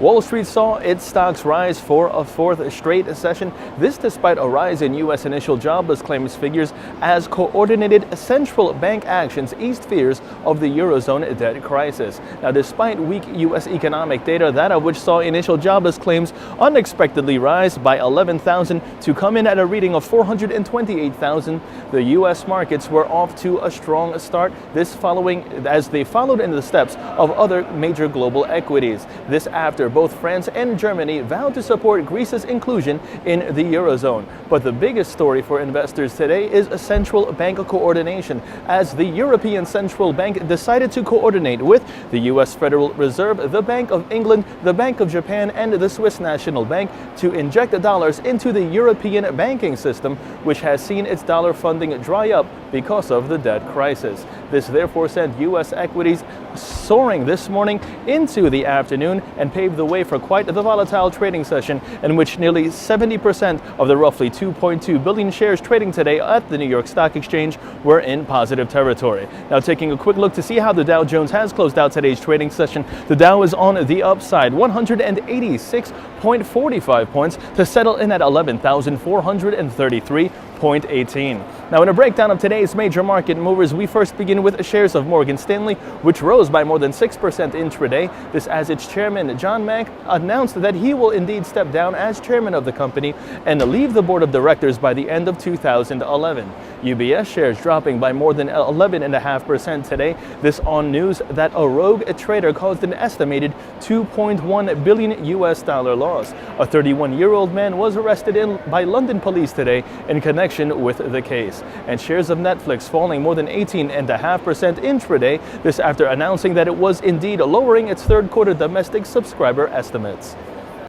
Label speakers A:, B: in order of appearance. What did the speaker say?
A: Wall Street saw its stocks rise for a fourth straight session. This despite a rise in U.S. initial jobless claims figures as coordinated central bank actions eased fears of the eurozone debt crisis. Now, despite weak U.S. economic data, that of which saw initial jobless claims unexpectedly rise by 11,000 to come in at a reading of 428,000, the U.S. markets were off to a strong start. This following as they followed in the steps of other major global equities. This after both France and Germany vowed to support Greece's inclusion in the eurozone. But the biggest story for investors today is a central bank coordination, as the European Central Bank decided to coordinate with the U.S. Federal Reserve, the Bank of England, the Bank of Japan, and the Swiss National Bank to inject dollars into the European banking system, which has seen its dollar funding dry up because of the debt crisis. This therefore sent U.S. equities soaring this morning into the afternoon and paved the way for quite the volatile trading session in which nearly 70% of the roughly 2.2 billion shares trading today at the New York Stock Exchange were in positive territory. Now, taking a quick look to see how the Dow Jones has closed out today's trading session, the Dow is on the upside, 186.45 points to settle in at 11,433.18. Now, in a breakdown of today's major market movers, we first begin with shares of Morgan Stanley, which rose by more than 6% intraday. This as its chairman, John Mack, announced that he will indeed step down as chairman of the company and leave the board of directors by the end of 2011. UBS shares dropping by more than 11.5% today. This on news that a rogue trader caused an estimated $2.1 billion US loss. A 31-year-old man was arrested by London police today in connection with the case. And shares of Netflix falling more than 18.5% intraday. This after announcing that it was indeed lowering its third quarter domestic subscriber estimates.